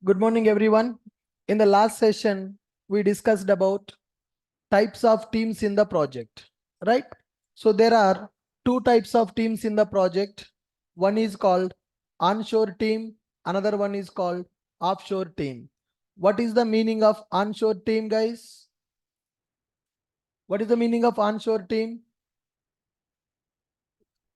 Good morning, everyone. In the last session, we discussed about types of teams in the project, right? So there are two types of teams in the project. One is called onshore team. Another one is called offshore team. What is the meaning of onshore team, guys? What is the meaning of onshore team?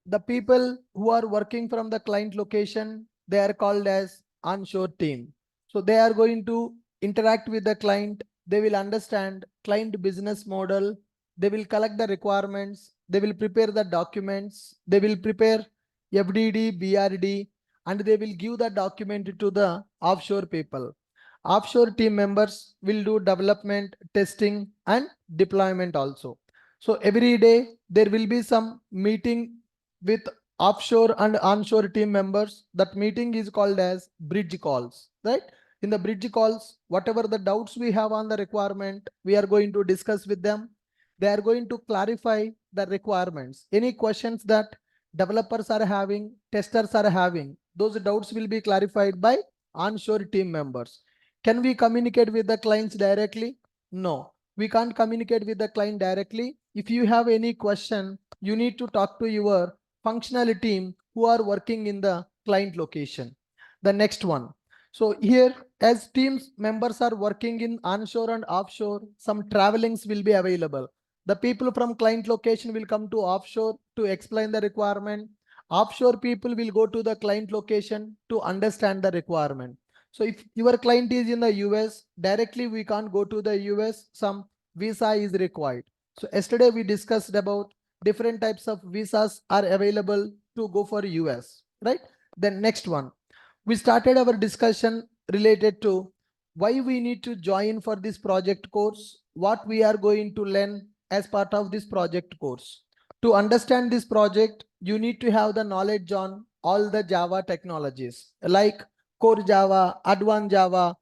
The people who are working from the client location, they are called as onshore team. So they are going to interact with the client. They will understand client business model. They will collect the requirements. They will prepare the documents. They will prepare FDD, BRD, and they will give the document to the offshore people. Offshore team members will do development, testing, and deployment also. So every day there will be some meeting with offshore and onshore team members. That meeting is called as bridge calls, right? In the bridge calls, whatever the doubts we have on the requirement, we are going to discuss with them. They are going to clarify the requirements. Any questions that developers are having, testers are having, those doubts will be clarified by onshore team members. Can we communicate with the clients directly? No, we can't communicate with the client directly. If you have any question, you need to talk to your functional team who are working in the client location. The next one. So here, as teams members are working in onshore and offshore, some travelings will be available. The people from client location will come to offshore to explain the requirement. Offshore people will go to the client location to understand the requirement. So if your client is in the US, directly we can't go to the US, some visa is required. So yesterday we discussed about different types of visas are available to go for US, right? Then next one, we started our discussion related to why we need to join for this project course, what we are going to learn as part of this project course. To understand this project, you need to have the knowledge on all the Java technologies like core Java, advanced Java,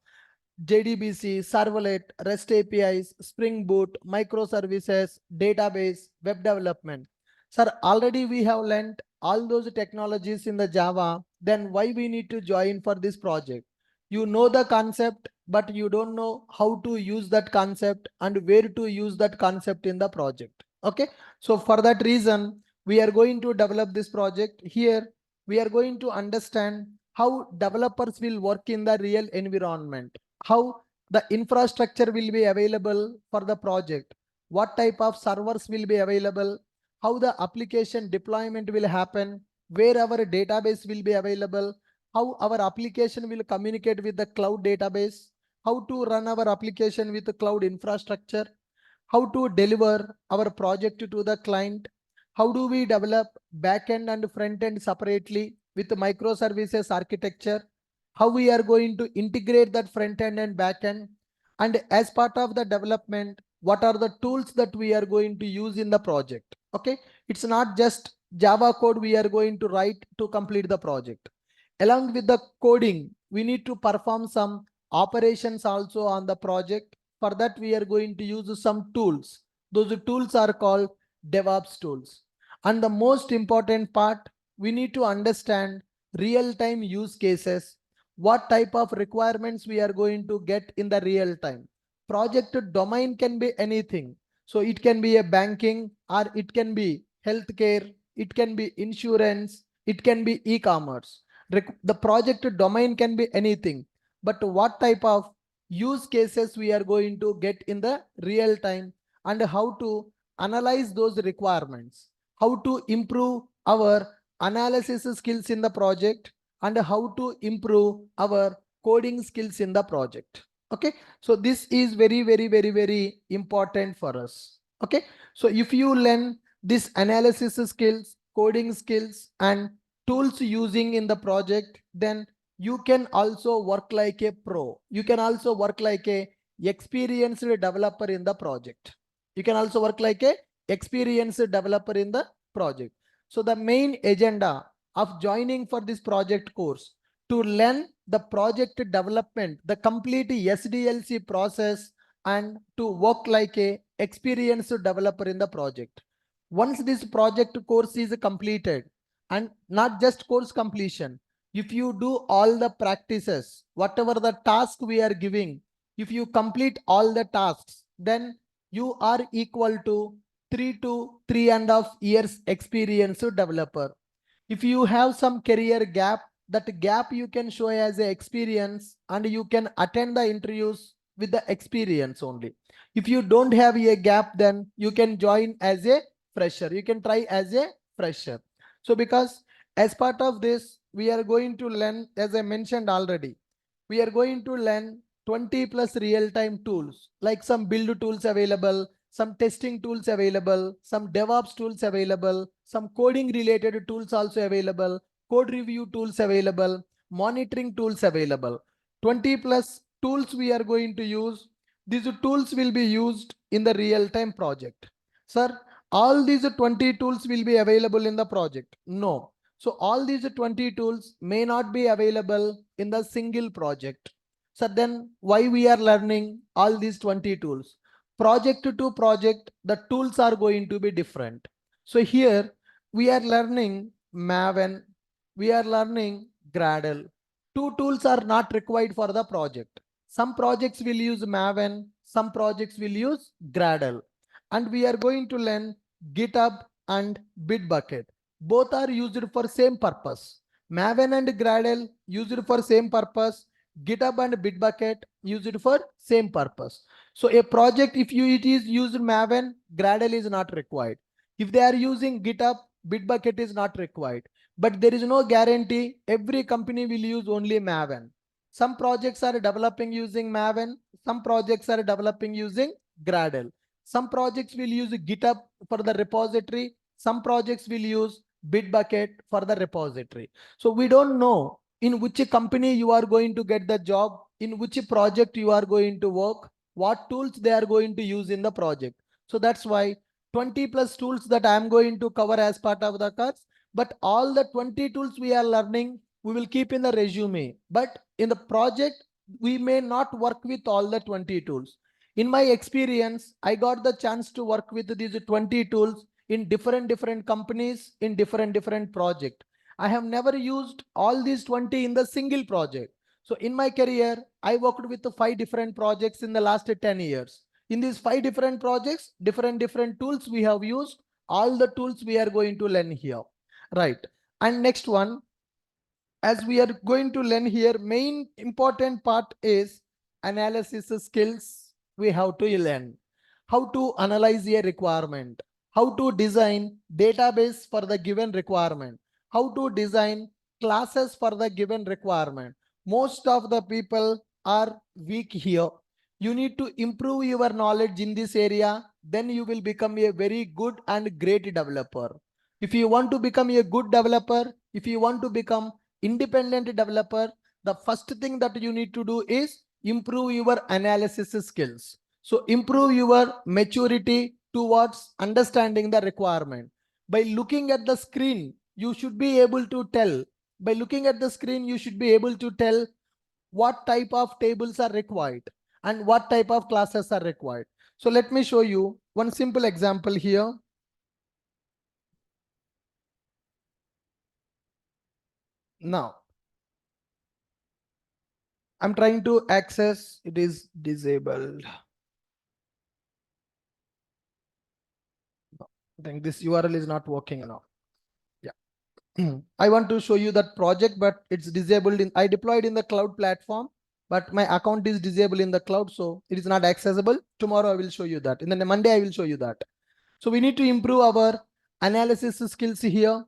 JDBC, Servlet, REST APIs, Spring Boot, Microservices, database, web development. Sir, already we have learned all those technologies in the Java. Then why we need to join for this project? You know the concept, but you don't know how to use that concept and where to use that concept in the project. Okay. So for that reason, we are going to develop this project. Here, we are going to understand how developers will work in the real environment, how the infrastructure will be available for the project, what type of servers will be available, how the application deployment will happen, where our database will be available, how our application will communicate with the cloud database, how to run our application with the cloud infrastructure, how to deliver our project to the client, how do we develop backend and front end separately with microservices architecture, how we are going to integrate that front end and back end, and as part of the development, what are the tools that we are going to use in the project. Okay, it's not just Java code we are going to write to complete the project. Along with the coding, we need to perform some operations also on the project. For that, we are going to use some tools. Those tools are called DevOps tools. And the most important part, we need to understand real-time use cases, what type of requirements we are going to get in the real time. Project domain can be anything. So it can be a banking, or it can be healthcare, it can be insurance, it can be e-commerce. The project domain can be anything, but what type of use cases we are going to get in the real time, and how to analyze those requirements, how to improve our analysis skills in the project, and how to improve our coding skills in the project. Okay, so this is very important for us. Okay, so if you learn this analysis skills, coding skills, and tools using in the project, then you can also work like a pro. You can also work like a experienced developer in the project. You can also work like a experienced developer in the project. So the main agenda of joining for this project course to learn the project development, the complete SDLC process, and to work like a experienced developer in the project. Once this project course is completed, and not just course completion, if you do all the practices, whatever the task we are giving, if you complete all the tasks, then you are equal to 3 to 3.5 years experienced developer. If you have some career gap, that gap you can show as a experience and you can attend the interviews with the experience only. If you don't have a gap, then you can join as a fresher. You can try as a fresher. So because as part of this, we are going to learn, as I mentioned already, we are going to learn 20 plus real-time tools, like some build tools available, some testing tools available, some DevOps tools available, some coding related tools also available, code review tools available, monitoring tools available. 20 plus tools we are going to use. These tools will be used in the real-time project. Sir, all these 20 tools will be available in the project. No. So all these 20 tools may not be available in the single project. So then why we are learning all these 20 tools? Project to project, the tools are going to be different. So here we are learning Maven, we are learning Gradle. Two tools are not required for the project. Some projects will use Maven, some projects will use Gradle. And we are going to learn GitHub and Bitbucket. Both are used for same purpose. Maven and Gradle used for same purpose. GitHub and Bitbucket used for same purpose. So a project, if it is used Maven, Gradle is not required. If they are using GitHub, Bitbucket is not required. But there is no guarantee every company will use only Maven. Some projects are developing using Maven. Some projects are developing using Gradle. Some projects will use GitHub for the repository. Some projects will use Bitbucket for the repository. So we don't know in which company you are going to get the job, in which project you are going to work, what tools they are going to use in the project. So that's why 20 plus tools that I am going to cover as part of the course. But all the 20 tools we are learning, we will keep in the resume. But in the project, we may not work with all the 20 tools. In my experience, I got the chance to work with these 20 tools in different companies, in different project. I have never used all these 20 in the single project. So in my career, I worked with 5 different projects in the last 10 years. In these 5 different projects, different tools we have used. All the tools we are going to learn here. Right. And next one, as we are going to learn here, main important part is analysis skills. We have to learn how to analyze a requirement, how to design database for the given requirement, how to design classes for the given requirement. Most of the people are weak here. You need to improve your knowledge in this area, then you will become a very good and great developer. If you want to become a good developer, if you want to become independent developer, the first thing that you need to do is improve your analysis skills. So improve your maturity towards understanding the requirement. By looking at the screen, you should be able to tell. By looking at the screen, you should be able to tell what type of tables are required and what type of classes are required. So let me show you one simple example here. Now, I'm trying to access, it is disabled. I think this URL is not working now. Yeah. I want to show you that project, but it's disabled I deployed in the cloud platform, but my account is disabled in the cloud. So it is not accessible. Tomorrow I will show you that. And then Monday I will show you that. So we need to improve our analysis skills here.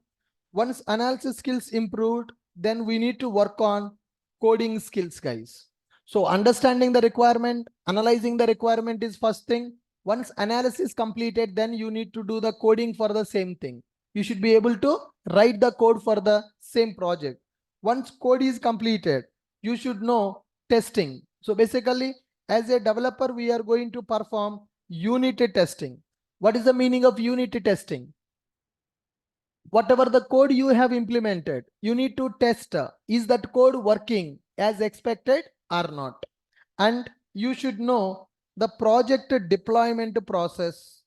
Once analysis skills improved, then we need to work on coding skills, guys. So understanding the requirement, analyzing the requirement is first thing. Once analysis completed, then you need to do the coding for the same thing. You should be able to write the code for the same project. Once code is completed, you should know testing. So basically, as a developer, we are going to perform unit testing. What is the meaning of unit testing? Whatever the code you have implemented, you need to test, is that code working as expected or not? And you should know the project deployment process.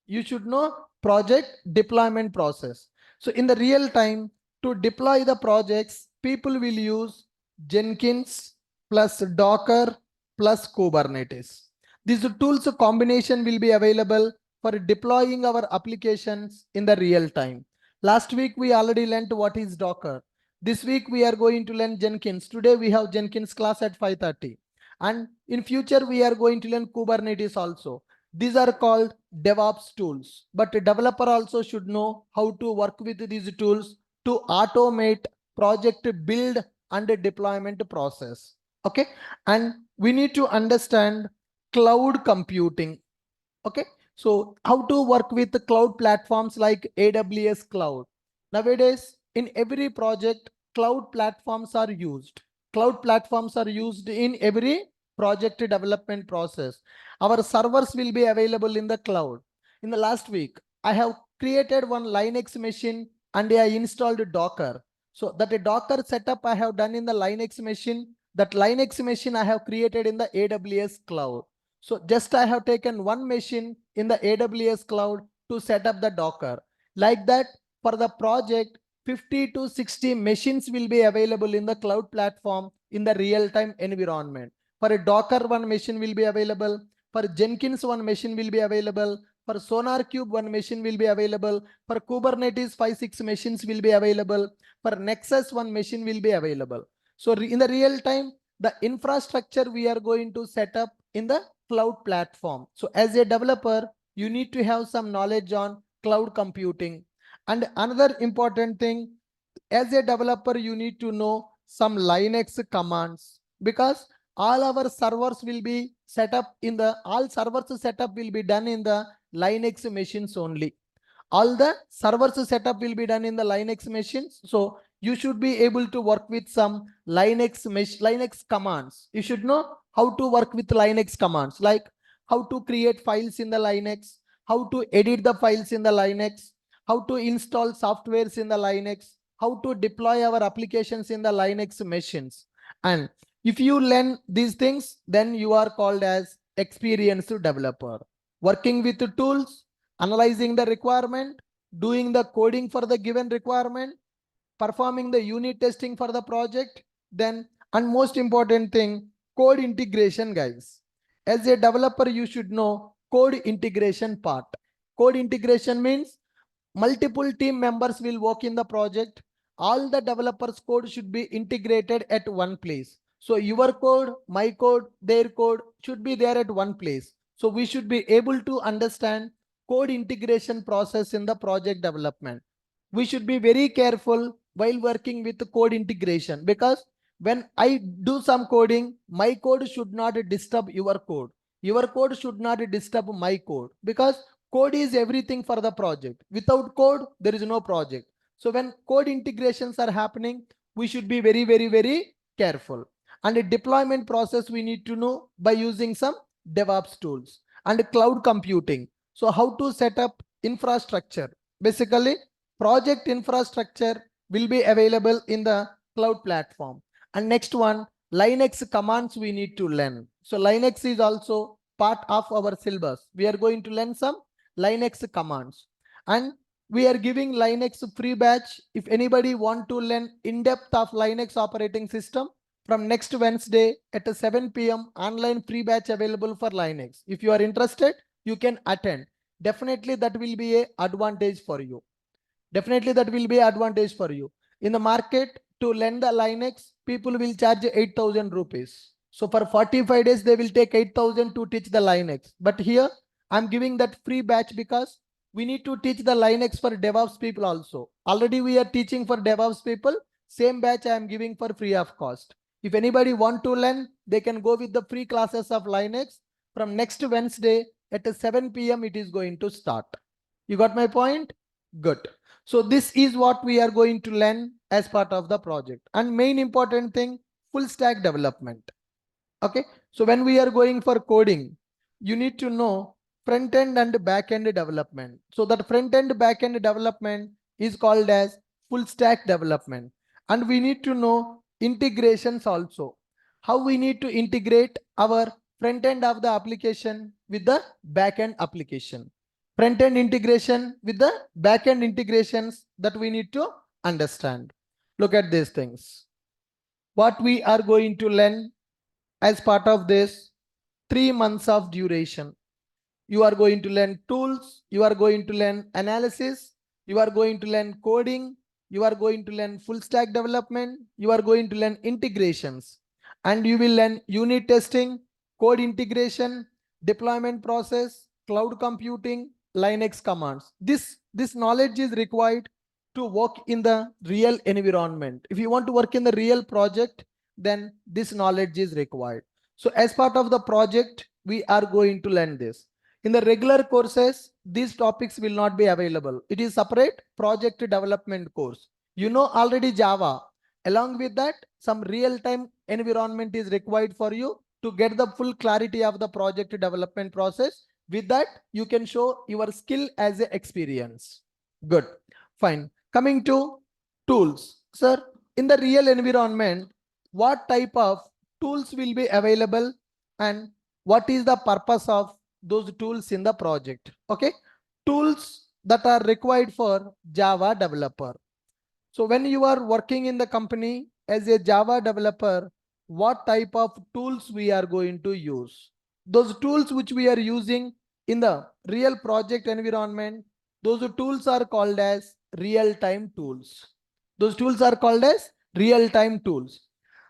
You should know project deployment process. So in the real time, To deploy the projects, people will use Jenkins plus Docker plus Kubernetes. These tools combination will be available for deploying our applications in the real time. Last week, we already learned what is Docker. This week, we are going to learn Jenkins. Today, we have Jenkins class at 5:30. And in future, we are going to learn Kubernetes also. These are called DevOps tools. But a developer also should know how to work with these tools to automate project build and deployment process. Okay. And we need to understand cloud computing. Okay. So how to work with the cloud platforms like AWS cloud. Nowadays, in every project, cloud platforms are used. Cloud platforms are used in every project development process. Our servers will be available in the cloud. In the last week, I have created one Linux machine and I installed Docker. So that a Docker setup I have done in the Linux machine, that Linux machine I have created in the AWS cloud. So just I have taken one machine in the AWS cloud to set up the Docker. Like that, for the project, 50 to 60 machines will be available in the cloud platform in the real-time environment. For a Docker, one machine will be available. For Jenkins, one machine will be available. For SonarQube, one machine will be available. For Kubernetes, 5-6 machines will be available. For Nexus, one machine will be available. So in the real time, the infrastructure we are going to set up in the cloud platform. So as a developer, you need to have some knowledge on cloud computing. And another important thing, as a developer, you need to know some Linux commands, because all our servers will be set up in the, all servers setup will be done in the Linux machines only. All the servers setup will be done in the Linux machines. So you should be able to work with some Linux commands. You should know how to work with Linux commands, like how to create files in the Linux, how to edit the files in the Linux, how to install softwares in the Linux, how to deploy our applications in the Linux machines. And if you learn these things, then you are called as experienced developer. Working with the tools, analyzing the requirement, doing the coding for the given requirement, performing the unit testing for the project, then, and most important thing, code integration, guys. As a developer, you should know code integration part. Code integration means multiple team members will work in the project. All the developers code should be integrated at one place. So your code, my code, their code should be there at one place. So we should be able to understand code integration process in the project development. We should be very careful while working with code integration, because when I do some coding, my code should not disturb your code. Your code should not disturb my code, because code is everything for the project. Without code, there is no project. So when code integrations are happening, we should be very, very, very careful. And a deployment process we need to know by using some DevOps tools and cloud computing. So how to set up infrastructure. Basically, project infrastructure will be available in the cloud platform. And next one, Linux commands we need to learn. So Linux is also part of our syllabus. We are going to learn some Linux commands. And we are giving Linux free batch. If anybody want to learn in-depth of Linux operating system, from next Wednesday at 7 p.m. online free batch available for Linux. If you are interested, you can attend. Definitely that will be an advantage for you. Definitely that will be an advantage for you. In the market, to learn the Linux, people will charge 8,000 rupees. So for 45 days, they will take 8,000 to teach the Linux. But here, I'm giving that free batch because we need to teach the Linux for DevOps people also. Already we are teaching for DevOps people. Same batch I am giving for free of cost. If anybody want to learn, they can go with the free classes of Linux. From next Wednesday at 7 p.m. it is going to start. You got my point? Good. So this is what we are going to learn as part of the project. And main important thing, full stack development. Okay. So when we are going for coding, you need to know front end and back end development. So that front end back end development is called as full stack development. And we need to know integrations also. How we need to integrate our front end of the application with the back end application. Front end integration with the back end integrations that we need to understand. Look at these things. What we are going to learn as part of this 3 months of duration. You are going to learn tools, you are going to learn analysis, you are going to learn coding, you are going to learn full stack development, you are going to learn integrations, and you will learn unit testing, code integration, deployment process, cloud computing, Linux commands. This knowledge is required to work in the real environment. If you want to work in the real project, then this knowledge is required. So as part of the project, we are going to learn this. In the regular courses, these topics will not be available. It is separate project development course. You know already Java. Along with that, some real-time environment is required for you to get the full clarity of the project development process. With that, you can show your skill as an experience. Good. Fine. Coming to tools. Sir, in the real environment, what type of tools will be available and what is the purpose of those tools in the project? Okay. Tools that are required for Java developer. So when you are working in the company as a Java developer, what type of tools we are going to use? Those tools which we are using in the real project environment, those tools are called as real-time tools. Those tools are called as real-time tools.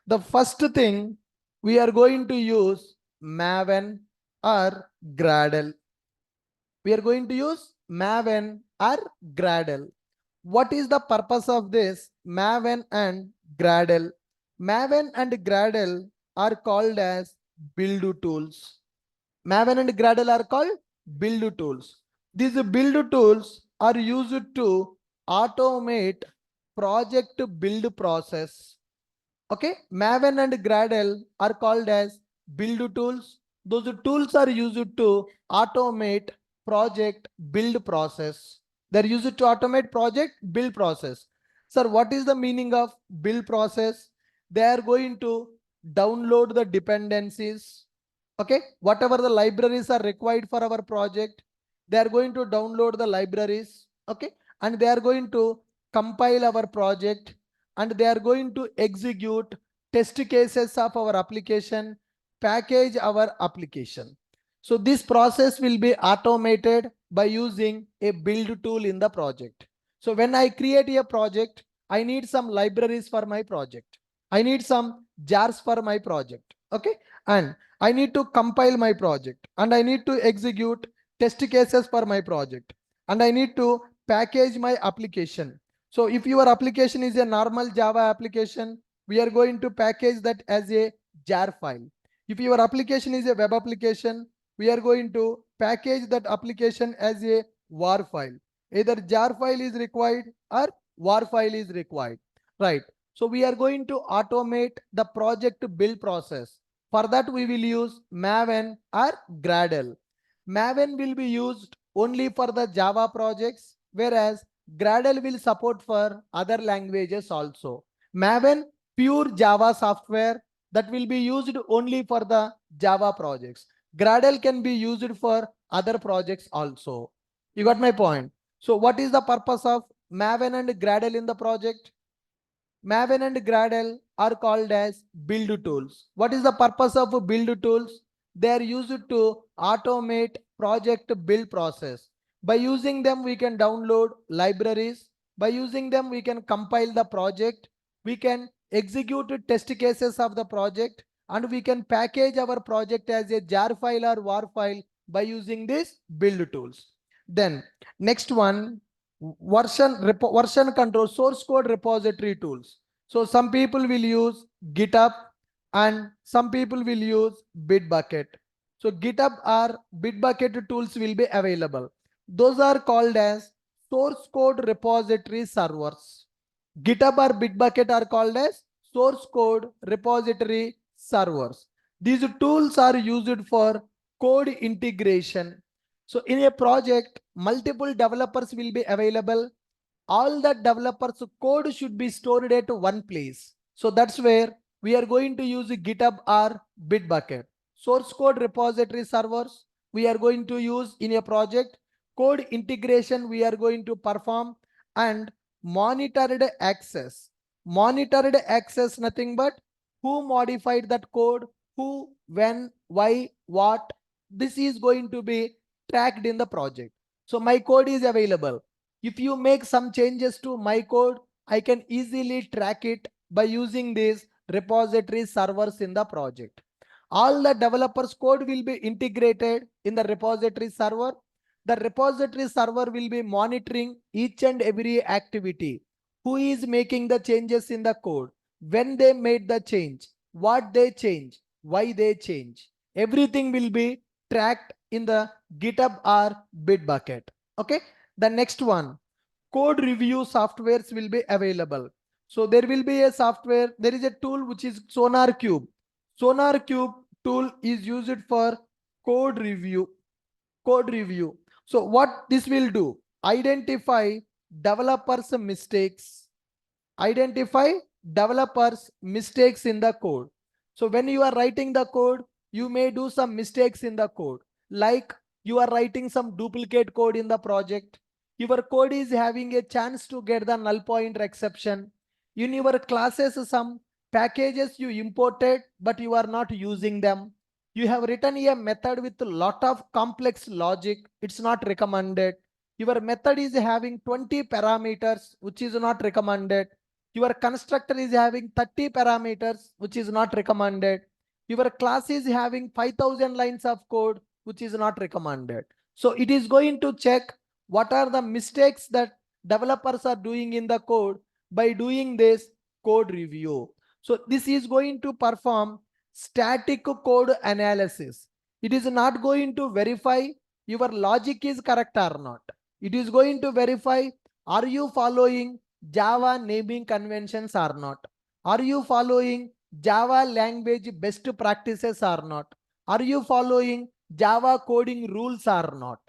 The first thing we are going to use Maven or Gradle. We are going to use Maven or Gradle. What is the purpose of this Maven and Gradle? Maven and Gradle are called as build tools. Maven and Gradle are called build tools. These build tools are used to automate project build process. Okay, Maven and Gradle are called as build tools. Those tools are used to automate project build process. They're used to automate project build process. Sir, what is the meaning of build process? They are going to download the dependencies. Okay, whatever the libraries are required for our project, they are going to download the libraries. Okay, and they are going to compile our project, and they are going to execute test cases of our application, package our application. So this process will be automated by using a build tool in the project. So when I create a project, I need some libraries for my project. I need some jars for my project. Okay, and I need to compile my project, and I need to execute test cases for my project, and I need to package my application. So if your application is a normal Java application, we are going to package that as a jar file. If your application is a web application, we are going to package that application as a WAR file. Either jar file is required or WAR file is required, right? So we are going to automate the project build process. For that, we will use Maven or Gradle. Maven will be used only for the Java projects, whereas Gradle will support for other languages also. Maven, pure Java software that will be used only for the Java projects. Gradle can be used for other projects also. You got my point? So what is the purpose of Maven and Gradle in the project? Maven and Gradle are called as build tools. What is the purpose of build tools? They are used to automate project build process. By using them, we can download libraries. By using them, we can compile the project. We can execute test cases of the project, and we can package our project as a jar file or WAR file by using these build tools. Then next one, version control, source code repository tools. So some people will use GitHub and some people will use Bitbucket. So GitHub or Bitbucket tools will be available. Those are called as source code repository servers. GitHub or Bitbucket are called as source code repository servers. These tools are used for code integration. So in a project, multiple developers will be available. All the developers code should be stored at one place. So that's where we are going to use GitHub or Bitbucket. Source code repository servers we are going to use in a project. Code integration we are going to perform, and monitored access. Monitored access, nothing but who modified that code, who, when, why, what. This is going to be tracked in the project. So my code is available. If you make some changes to my code, I can easily track it by using these repository servers in the project. All the developers code will be integrated in the repository server. The repository server will be monitoring each and every activity. Who is making the changes in the code, when they made the change, what they change, why they change. Everything will be tracked in the GitHub or Bitbucket. Okay. The next one, code review softwares will be available. So there will be a software, there is a tool which is SonarQube. SonarQube tool is used for code review. Code review. So what this will do, identify developers mistakes, identify developers mistakes in the code. So when you are writing the code, you may do some mistakes in the code, like you are writing some duplicate code in the project. Your code is having a chance to get the null pointer exception. In your classes, some packages you imported but you are not using them. You have written a method with a lot of complex logic. It's not recommended. Your method is having 20 parameters, which is not recommended. Your constructor is having 30 parameters, which is not recommended. Your class is having 5,000 lines of code, which is not recommended. So it is going to check what are the mistakes that developers are doing in the code by doing this code review. So this is going to perform static code analysis. It is not going to verify your logic is correct or not. It is going to verify, are you following Java naming conventions or not? Are you following Java language best practices or not? Are you following Java coding rules or not?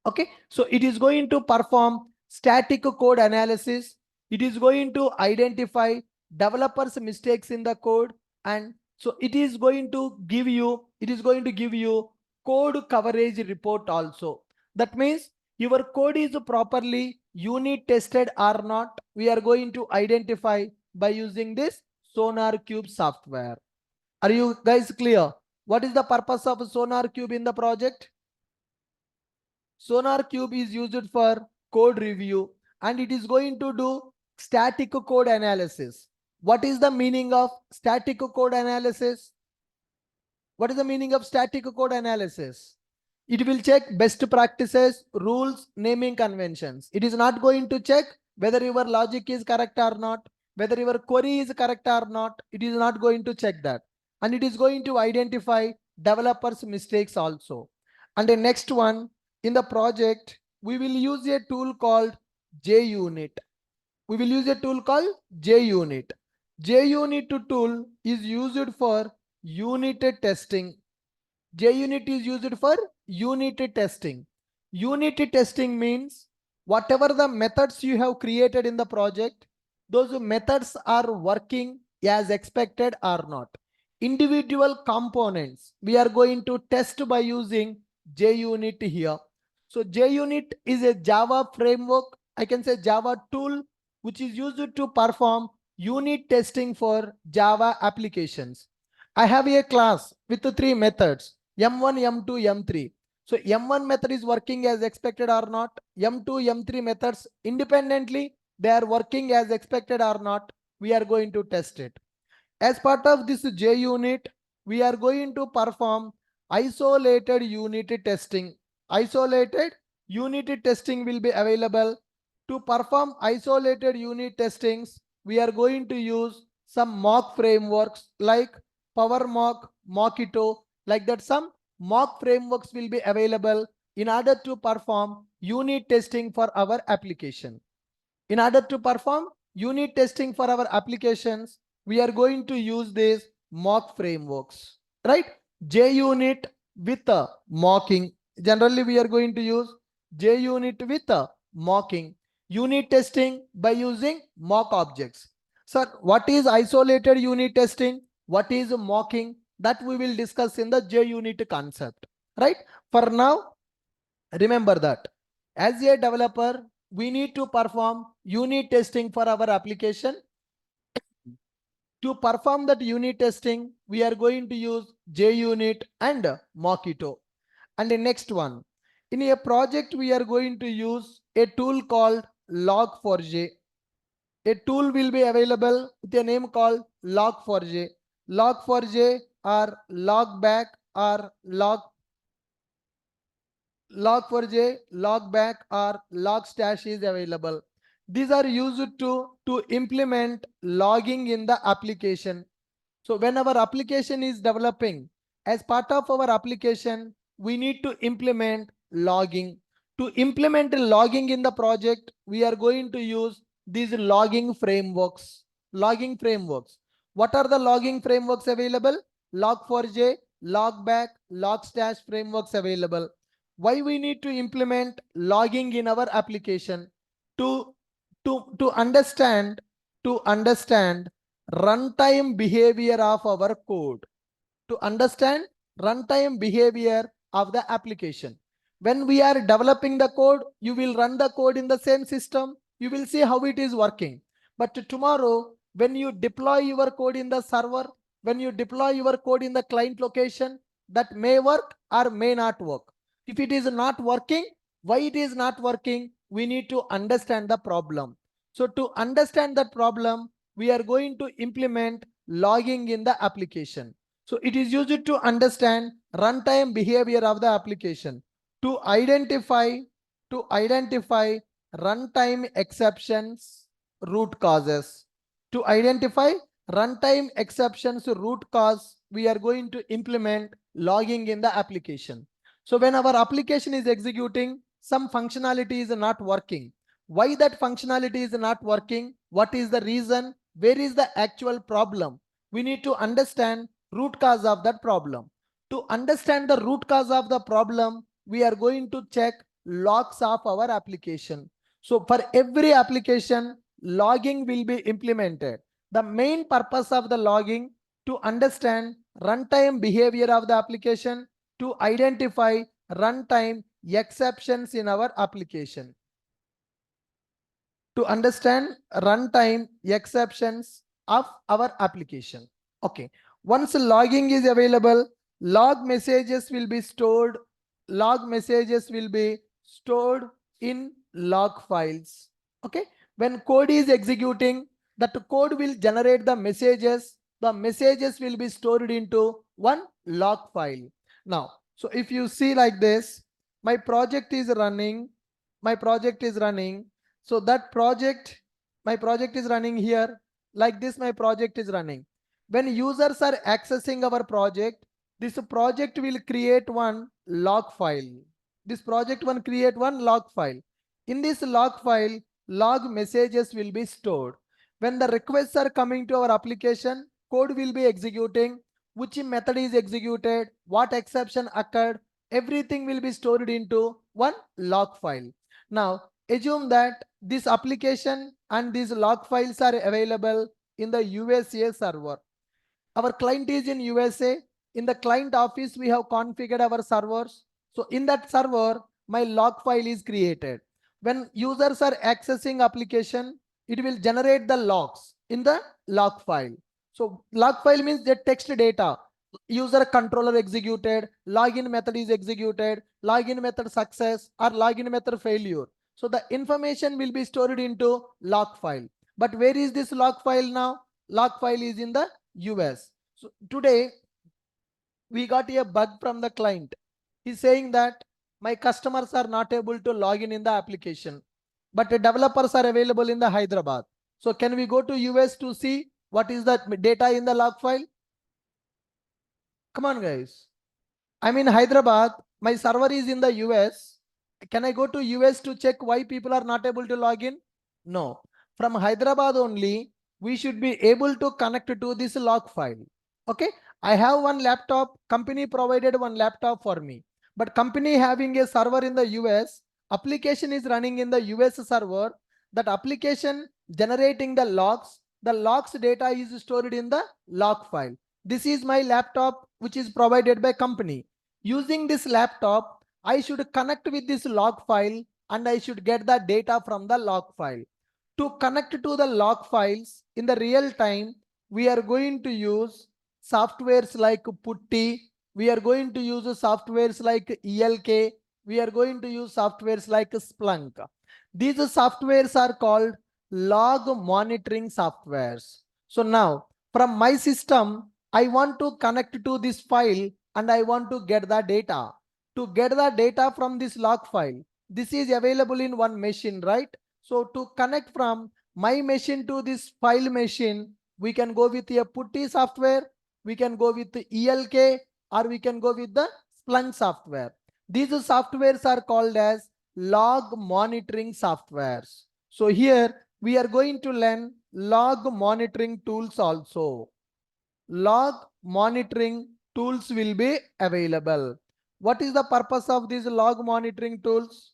Okay, so it is going to perform static code analysis. It is going to identify developers mistakes in the code, and so it is going to give you code coverage report also. That means your code is properly unit tested or not, we are going to identify by using this SonarQube software. Are you guys clear? What is the purpose of SonarQube in the project? SonarQube is used for code review and it is going to do static code analysis. What is the meaning of static code analysis? What is the meaning of static code analysis? It will check best practices, rules, naming conventions. It is not going to check whether your logic is correct or not, whether your query is correct or not. It is not going to check that. And it is going to identify developers' mistakes also. And the next one, in the project, we will use a tool called JUnit. We will use a tool called JUnit. JUnit tool is used for unit testing. JUnit is used for unit testing. Unit testing means whatever the methods you have created in the project, those methods are working as expected or not. Individual components we are going to test by using JUnit here. So JUnit is a Java framework, I can say Java tool, which is used to perform unit testing for Java applications. I have a class with three methods, M1, M2, M3. So M1 method is working as expected or not. M2, M3 methods independently, they are working as expected or not. We are going to test it. As part of this JUnit, we are going to perform isolated unit testing. Isolated unit testing will be available. To perform isolated unit testings, we are going to use some mock frameworks like PowerMock, Mockito, like that. Some mock frameworks will be available in order to perform unit testing for our application. In order to perform unit testing for our applications, we are going to use these mock frameworks, right? JUnit with a mocking. Generally, we are going to use JUnit with a mocking. Unit testing by using mock objects. Sir, what is isolated unit testing? What is mocking? That we will discuss in the JUnit concept, right? For now, remember that as a developer, we need to perform unit testing for our application. To perform that unit testing, we are going to use JUnit and Mockito. And the next one, in a project, we are going to use a tool called Log4j. A tool will be available with a name called Log4j. Log4j or Logback or Log4j, Logback or Logstash is available. These are used to implement logging in the application. So when our application is developing, as part of our application, we need to implement logging. To implement logging in the project, we are going to use these logging frameworks. Logging frameworks. What are the logging frameworks available? Log4j, Logback, Logstash frameworks available. Why we need to implement logging in our application? To understand runtime behavior of our code. To understand runtime behavior of the application. When we are developing the code, you will run the code in the same system. You will see how it is working. But tomorrow, when you deploy your code in the server, when you deploy your code in the client location, that may work or may not work. If it is not working, why it is not working? We need to understand the problem. So to understand that problem, we are going to implement logging in the application. So it is used to understand runtime behavior of the application, to identify runtime exceptions, root causes. To identify runtime exceptions, root cause, we are going to implement logging in the application. So when our application is executing, some functionality is not working. Why that functionality is not working? What is the reason? Where is the actual problem? We need to understand root cause of that problem. To understand the root cause of the problem, we are going to check logs of our application. So for every application, logging will be implemented. The main purpose of the logging to understand runtime behavior of the application, to identify runtime exceptions in our application. To understand runtime exceptions of our application. Okay. Once logging is available, log messages will be stored. Log messages will be stored in log files. Okay. When code is executing, that code will generate the messages. The messages will be stored into one log file. Now, so if you see like this, my project is running. My project is running. So that project, my project is running here. Like this, my project is running. When users are accessing our project, this project will create one log file. This project will create one log file. In this log file, log messages will be stored. When the requests are coming to our application, code will be executing, which method is executed, what exception occurred, everything will be stored into one log file. Now, assume that this application and these log files are available in the USA server. Our client is in USA. In the client office, we have configured our servers. So in that server, my log file is created. When users are accessing application, it will generate the logs in the log file. So log file means the text data. User controller executed, login method is executed, login method success or login method failure. So the information will be stored into log file. But where is this log file now? Log file is in the US. So today we got a bug from the client. He's saying that my customers are not able to log in the application, but the developers are available in the Hyderabad. So can we go to US to see what is the data in the log file? Come on, guys. I'm in Hyderabad. My server is in the US. Can I go to US to check why people are not able to log in? No. From Hyderabad only, we should be able to connect to this log file. Okay. I have one laptop. Company provided one laptop for me. But company having a server in the US, application is running in the US server. That application generating the logs data is stored in the log file. This is my laptop, which is provided by company. Using this laptop, I should connect with this log file and I should get the data from the log file. To connect to the log files in the real time, we are going to use softwares like Putty. We are going to use softwares like ELK. We are going to use softwares like Splunk. These softwares are called log monitoring softwares. So now from my system, I want to connect to this file and I want to get the data. To get the data from this log file, this is available in one machine, right? So to connect from my machine to this file machine, we can go with a Putty software, we can go with the ELK, or we can go with the Splunk software. These softwares are called as log monitoring softwares. So here we are going to learn log monitoring tools also. Log monitoring tools will be available. What is the purpose of these log monitoring tools?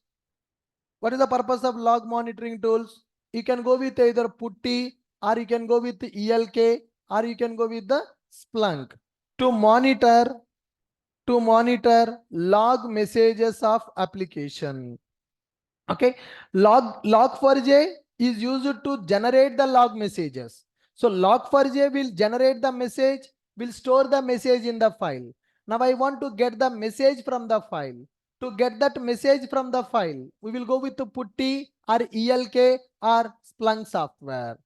What is the purpose of log monitoring tools? You can go with either Putty, or you can go with the ELK, or you can go with the Splunk to monitor log messages of application. Okay, log4j is used to generate the log messages. So log4j will generate the message, will store the message in the file. Now I want to get the message from the file. To get that message from the file, we will go with the Putty or ELK or Splunk software.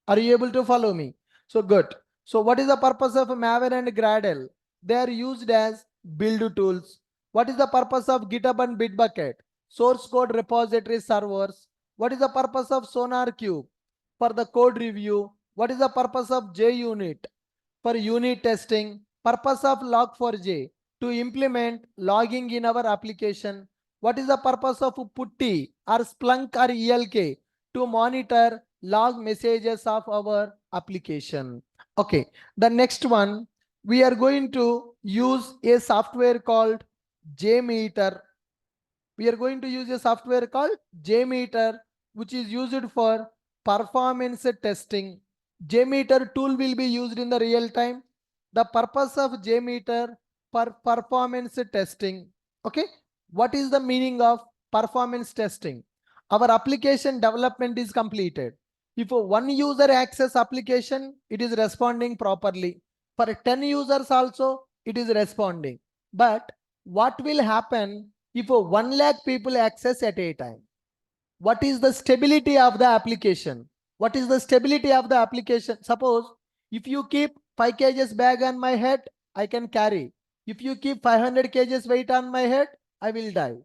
Are you able to follow me? So good. So what is the purpose of Maven and Gradle? They are used as build tools. What is the purpose of GitHub and Bitbucket? Source code repository servers. What is the purpose of SonarQube? For the code review. What is the purpose of JUnit? For unit testing. Purpose of log4j to implement logging in our application. What is the purpose of Putty or Splunk or ELK? To monitor log messages of our application. Okay, the next one, we are going to use a software called JMeter. We are going to use a software called JMeter, which is used for performance testing. JMeter tool will be used in the real time. The purpose of JMeter for performance testing. Okay, what is the meaning of performance testing? Our application development is completed. If one user access application, it is responding properly. For 10 users also, it is responding. But what will happen if 1 lakh people access at a time? What is the stability of the application? What is the stability of the application? Suppose if you keep 5 kgs bag on my head, I can carry. If you keep 500 kgs weight on my head, I will die.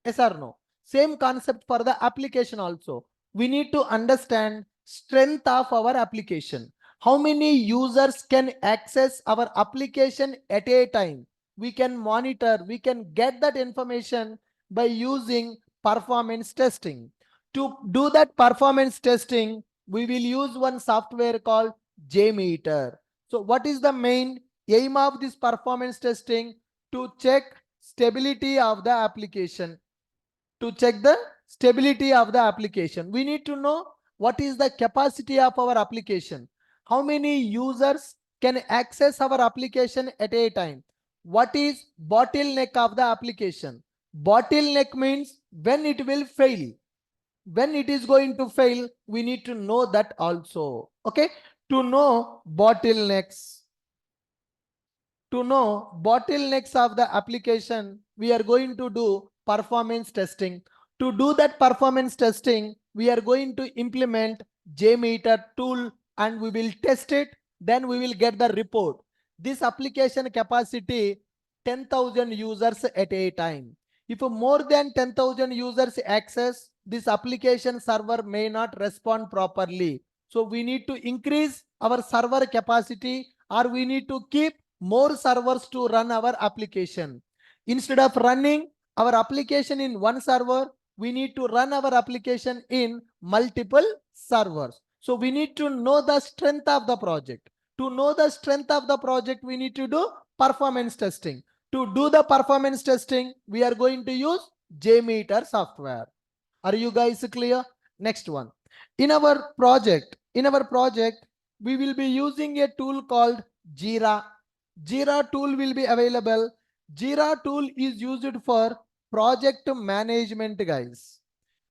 Yes or no? Same concept for the application also. We need to understand strength of our application. How many users can access our application at a time? We can monitor, we can get that information by using performance testing. To do that performance testing, we will use one software called JMeter. So what is the main aim of this performance testing? To check stability of the application. To check the stability of the application, we need to know what is the capacity of our application. How many users can access our application at a time? What is bottleneck of the application? Bottleneck means when it will fail. When it is going to fail, we need to know that also. Okay, to know bottlenecks. To know bottlenecks of the application, we are going to do performance testing. To do that performance testing, we are going to implement JMeter tool and we will test it. Then we will get the report. This application capacity 10,000 users at a time. If more than 10,000 users access, this application server may not respond properly. So we need to increase our server capacity, or we need to keep more servers to run our application. Instead of running our application in one server, we need to run our application in multiple servers. So we need to know the strength of the project. To know the strength of the project, we need to do performance testing. To do the performance testing, we are going to use JMeter software. Are you guys clear? Next one. In our project, we will be using a tool called Jira. Jira tool will be available. Jira tool is used for project management, guys.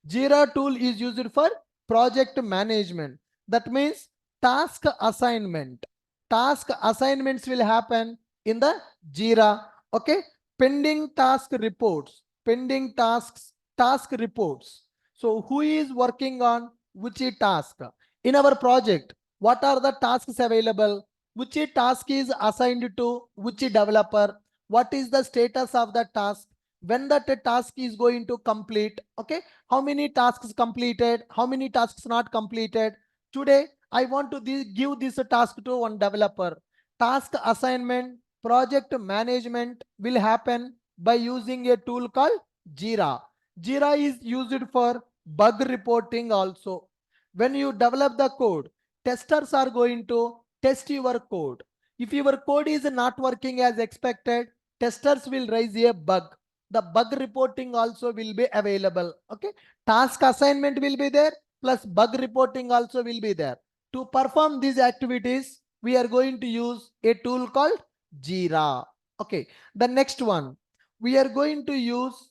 Jira tool is used for project management. That means task assignment. Task assignments will happen in the Jira. Okay. Pending task reports. Pending tasks, task reports. So who is working on which task? In our project, what are the tasks available? Which task is assigned to which developer? What is the status of the task? When that task is going to complete? Okay, how many tasks completed, how many tasks not completed. Today I want to give this task to one developer. Task assignment, project management will happen by using a tool called Jira. Jira is used for bug reporting also. When you develop the code, testers are going to test your code. If your code is not working as expected, testers will raise a bug. The bug reporting also will be available. Okay, task assignment will be there, plus bug reporting also will be there. To perform these activities, we are going to use a tool called Jira. Okay, the next one we are going to use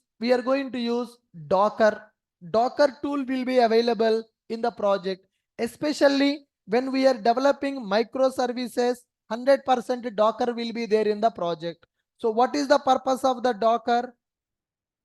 Docker. Docker tool will be available in the project, especially when we are developing microservices. 100% Docker will be there in the project. So what is the purpose of the Docker?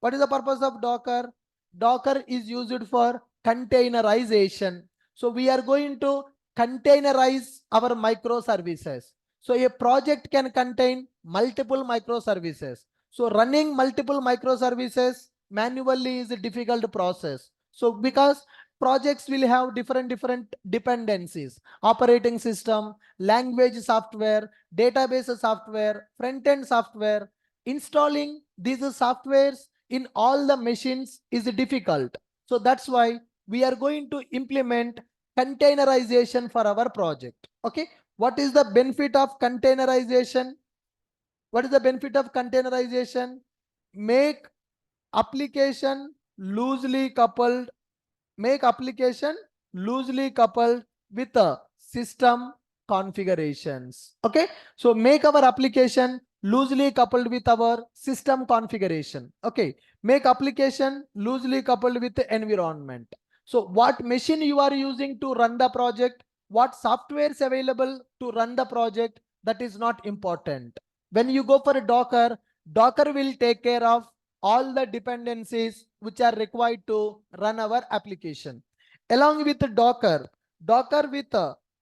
What is the purpose of Docker? Docker is used for containerization. So we are going to containerize our microservices. So a project can contain multiple microservices. So running multiple microservices manually is a difficult process. So because projects will have different dependencies: operating system, language software, database software, front-end software. Installing these softwares in all the machines is difficult. So that's why we are going to implement containerization for our project. Okay, what is the benefit of containerization? What is the benefit of containerization? Make application loosely coupled make application loosely coupled with the system configurations. Okay, so make our application loosely coupled with our system configuration. Okay, make application loosely coupled with the environment. So what machine you are using to run the project, what software is available to run the project, that is not important. When you go for a Docker, Docker will take care of all the dependencies which are required to run our application. Along with Docker, Docker with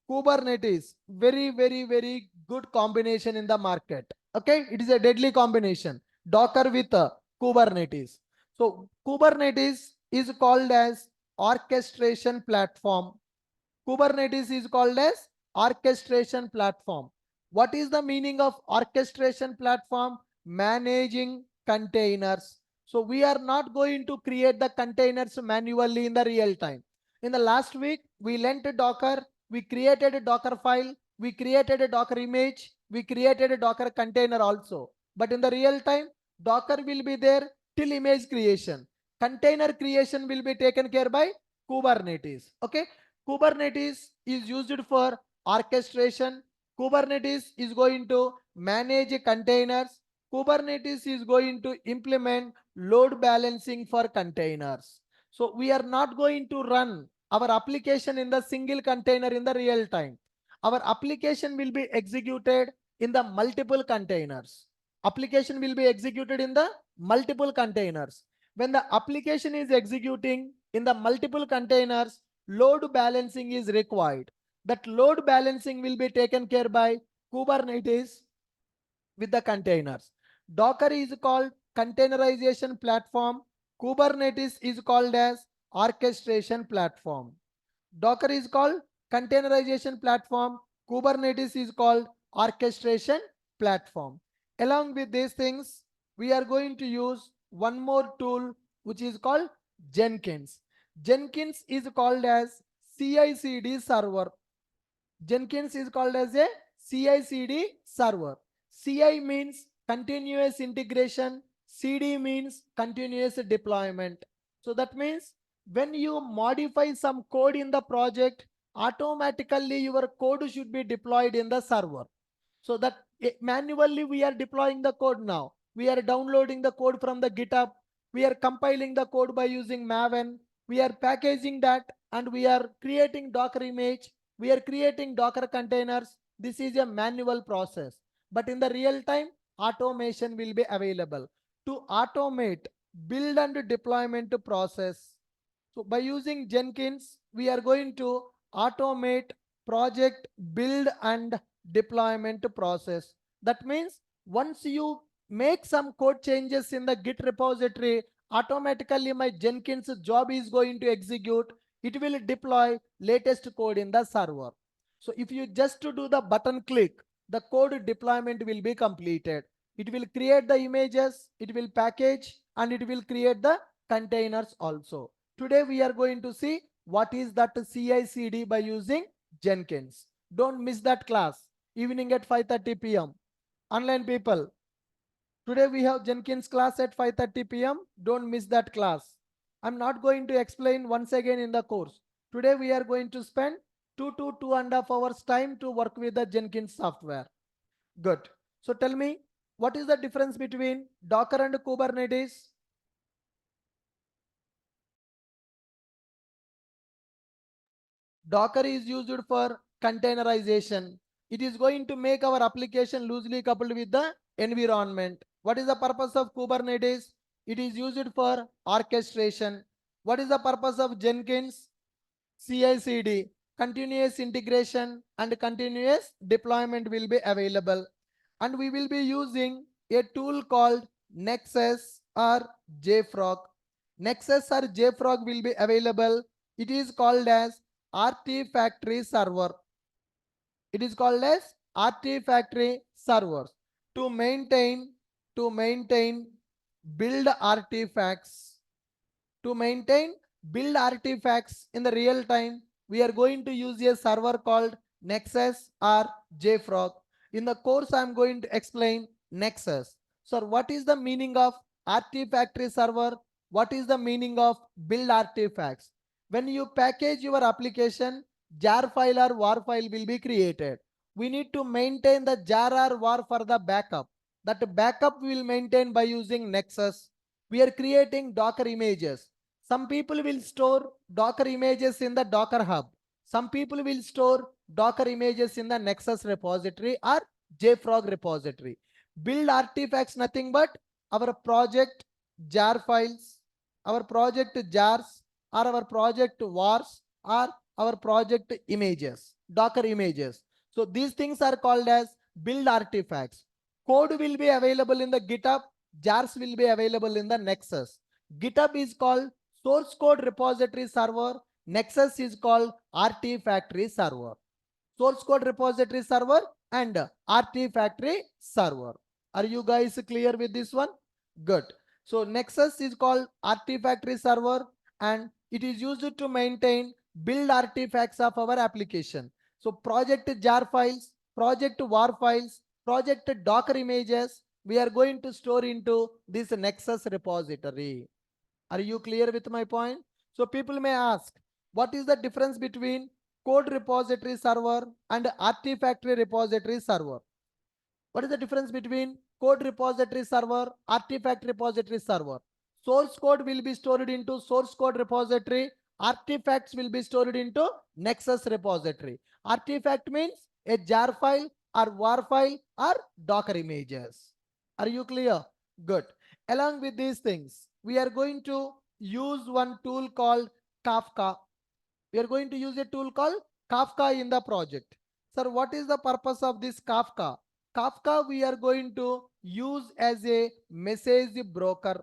Kubernetes, very good combination in the market. Okay, it is a deadly combination. Docker with Kubernetes. So Kubernetes is called as orchestration platform. Kubernetes is called as orchestration platform. What is the meaning of orchestration platform? Managing containers. So we are not going to create the containers manually in the real time. In the last week, we learned Docker. We created a Docker file. We created a Docker image. We created a Docker container also. But in the real time, Docker will be there till image creation. Container creation will be taken care by Kubernetes. Okay. Kubernetes is used for orchestration. Kubernetes is going to manage containers. Kubernetes is going to implement load balancing for containers. So we are not going to run our application in the single container in the real time. Our application will be executed in the multiple containers. Application will be executed in the multiple containers. When the application is executing in the multiple containers, load balancing is required. That load balancing will be taken care by Kubernetes with the containers. Docker is called containerization platform. Kubernetes is called as orchestration platform. Docker is called containerization platform. Kubernetes is called orchestration platform. Along with these things, we are going to use one more tool which is called Jenkins. Jenkins is called as CI/CD server. Jenkins is called as a CI/CD server. CI means continuous integration. CD means continuous deployment. So that means when you modify some code in the project, automatically your code should be deployed in the server. So that manually we are deploying the code now. We are downloading the code from the GitHub. We are compiling the code by using Maven. we are packaging that, and we are creating Docker image, we are creating Docker containers. This is a manual process, but in the real time, automation will be available to automate build and deployment process. So by using Jenkins, we are going to automate project build and deployment process. That means once you make some code changes in the Git repository, automatically my Jenkins job is going to execute. It will deploy latest code in the server. So if you just to do the button click, the code deployment will be completed. It will create the images, it will package, and it will create the containers also. Today we are going to see what is that CI/CD by using Jenkins. Don't miss that class. Evening at 5:30 p.m. Online people, today we have Jenkins class at 5:30 p.m. Don't miss that class. I'm not going to explain once again in the course. Today we are going to spend 2 to 2.5 hours time to work with the Jenkins software. Good. So tell me, what is the difference between Docker and Kubernetes? Docker is used for containerization. It is going to make our application loosely coupled with the environment. What is the purpose of Kubernetes? It is used for orchestration. What is the purpose of Jenkins? CI/CD, continuous integration and continuous deployment will be available. And we will be using a tool called Nexus or JFrog. Nexus or JFrog will be available. It is called as Artifactory server. It is called as Artifactory servers to maintain build artifacts. To maintain build artifacts in the real time, we are going to use a server called Nexus or JFrog. In the course, I am going to explain Nexus. So what is the meaning of Artifactory server? What is the meaning of build artifacts? When you package your application, jar file or war file will be created. We need to maintain the jar or war for the backup. That backup we will maintain by using Nexus. We are creating Docker images. Some people will store Docker images in the Docker Hub. Some people will store Docker images in the Nexus repository or JFrog repository. Build artifacts nothing but our project jar files, our project jars, or our project wars, or our project images, Docker images. So these things are called as build artifacts. Code will be available in the GitHub. Jars will be available in the Nexus. GitHub is called source code repository server. Nexus is called Artifactory server. Source code repository server and Artifactory server. Are you guys clear with this one? Good. So Nexus is called Artifactory server and it is used to maintain build artifacts of our application. So project jar files, project war files, project Docker images, we are going to store into this Nexus repository. Are you clear with my point? So people may ask, what is the difference between code repository server and Artifactory repository server? What is the difference between code repository server, Artifact repository server? Source code will be stored into source code repository. Artifacts will be stored into Nexus repository. Artifact means a jar file or war file or Docker images. Are you clear? Good. Along with these things, we are going to use one tool called Kafka. We are going to use a tool called Kafka in the project. Sir, what is the purpose of this Kafka? Kafka we are going to use as a message broker.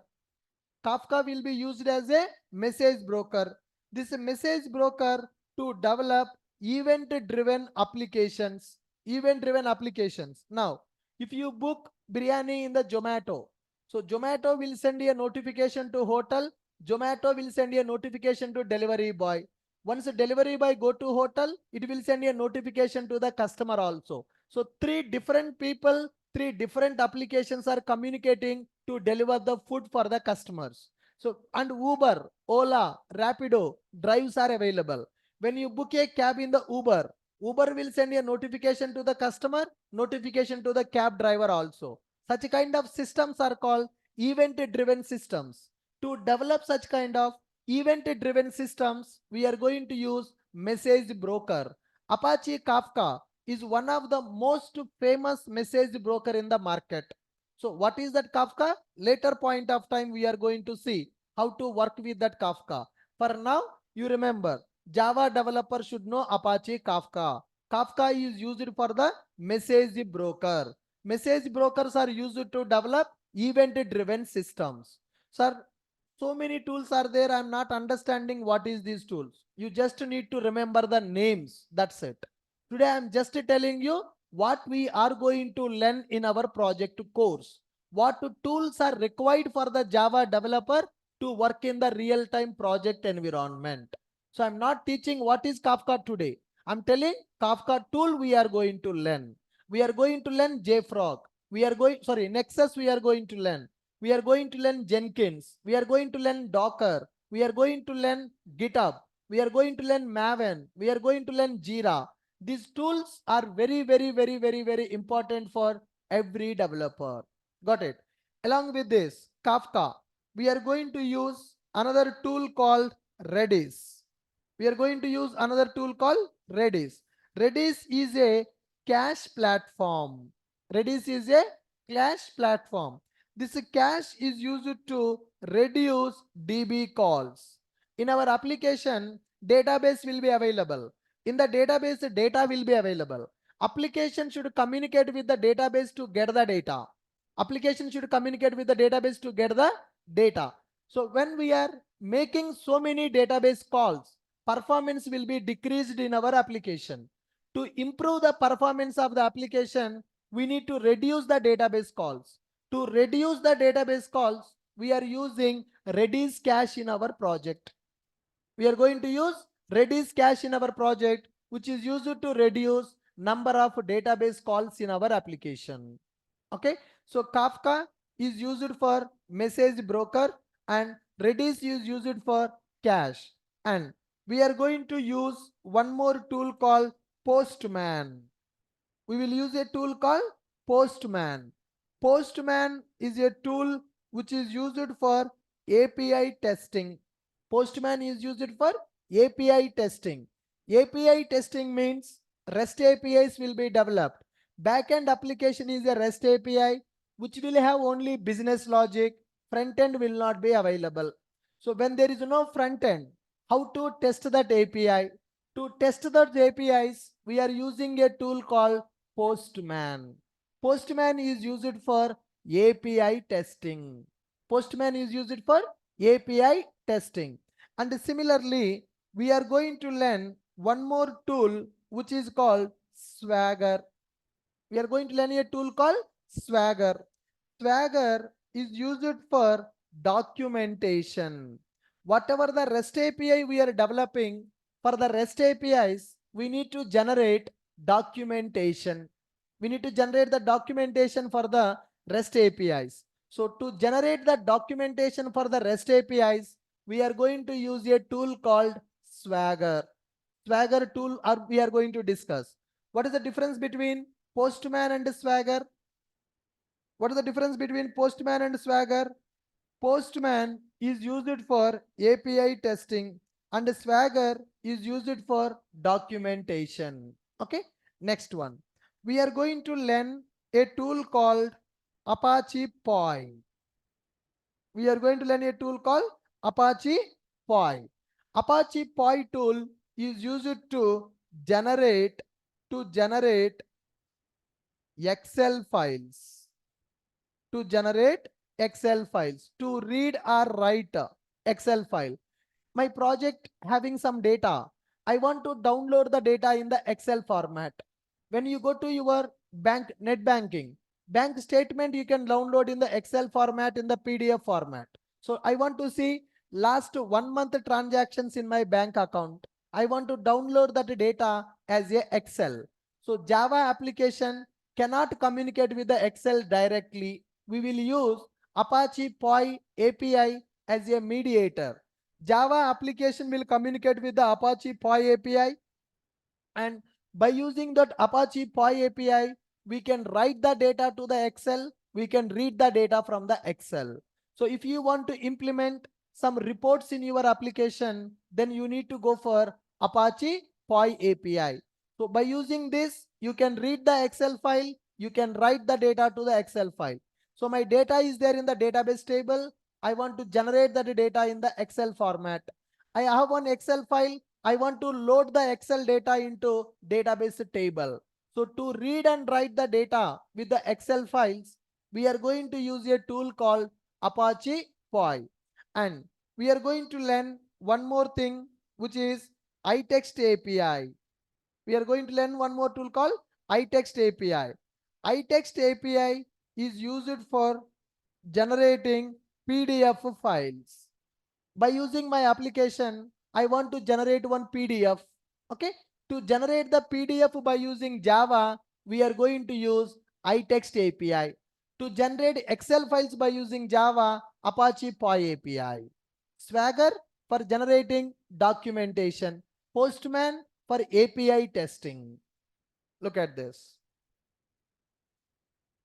Kafka will be used as a message broker. This message broker to develop event-driven applications. Event-driven applications. Now, if you book biryani in the Zomato, so Zomato will send a notification to hotel. Zomato will send a notification to delivery boy. Once the delivery boy go to hotel, it will send a notification to the customer also. So three different people, three different applications are communicating to deliver the food for the customers. So, and Uber, Ola, Rapido, drives are available. When you book a cab in the Uber, Uber will send a notification to the customer, notification to the cab driver also. Such kind of systems are called event-driven systems. To develop such kind of event-driven systems, we are going to use message broker. Apache Kafka is one of the most famous message broker in the market. So what is that Kafka? Later point of time, we are going to see how to work with that Kafka. For now, you remember, Java developer should know Apache Kafka. Kafka is used for the message broker. Message brokers are used to develop event-driven systems. Sir, so many tools are there. I'm not understanding what is these tools. You just need to remember the names. That's it. Today I'm just telling you what we are going to learn in our project course. What tools are required for the Java developer to work in the real-time project environment. So I'm not teaching what is Kafka today. I'm telling Kafka tool we are going to learn. We are going to learn JFrog. Nexus we are going to learn. We are going to learn Jenkins. We are going to learn Docker. We are going to learn GitHub. We are going to learn Maven. We are going to learn Jira. These tools are very important for every developer. Got it? Along with this, Kafka, we are going to use another tool called Redis. We are going to use another tool called Redis. Redis is a cache platform. Redis is a cache platform. This cache is used to reduce DB calls. In our application, database will be available. In the database, data will be available. Application should communicate with the database to get the data. Application should communicate with the database to get the data. So when we are making so many database calls, performance will be decreased in our application. To improve the performance of the application, we need to reduce the database calls. To reduce the database calls, we are using Redis cache in our project. We are going to use Redis cache in our project, which is used to reduce number of database calls in our application. Okay, so Kafka is used for message broker and Redis is used for cache. And we are going to use one more tool called Postman. We will use a tool called Postman. Postman is a tool which is used for API testing. Postman is used for API testing. API testing means REST APIs will be developed. Backend application is a REST API which will have only business logic. Front end will not be available. So when there is no front end, how to test that API? To test those APIs, we are using a tool called Postman. Postman is used for API testing. Postman is used for API testing. And similarly, we are going to learn one more tool which is called Swagger. We are going to learn a tool called Swagger. Swagger is used for documentation. Whatever the REST API we are developing, for the REST APIs, we need to generate documentation. We need to generate the documentation for the REST APIs. So to generate the documentation for the REST APIs, we are going to use a tool called Swagger. Swagger tool we are going to discuss. What is the difference between Postman and Swagger? What is the difference between Postman and Swagger? Postman is used for API testing and Swagger is used for documentation. Okay, next one. We are going to learn a tool called Apache Poi. We are going to learn a tool called Apache Poi. Apache Poi tool is used to generate Excel files. To generate Excel files, to read or write Excel file. My project having some data. I want to download the data in the Excel format. When you go to your net banking, bank statement you can download in the Excel format, in the PDF format. So I want to see last 1 month transactions in my bank account. I want to download that data as a Excel. So Java application cannot communicate with the Excel directly. We will use Apache Poi API as a mediator. Java application will communicate with the Apache Poi API, and by using that Apache Poi API, we can write the data to the Excel, we can read the data from the Excel. So if you want to implement some reports in your application, then you need to go for Apache POI API. So by using this, you can read the Excel file, you can write the data to the Excel file. So my data is there in the database table. I want to generate that data in the Excel format. I have one Excel file. I want to load the Excel data into database table. So to read and write the data with the Excel files, we are going to use a tool called Apache POI. And we are going to learn one more thing, which is iText API. We are going to learn one more tool called iText API. iText API is used for generating PDF files. By using my application, I want to generate one PDF. Okay. To generate the PDF by using Java, we are going to use iText API. To generate Excel files by using Java, Apache POI API. Swagger for generating documentation. Postman for API testing. Look at this.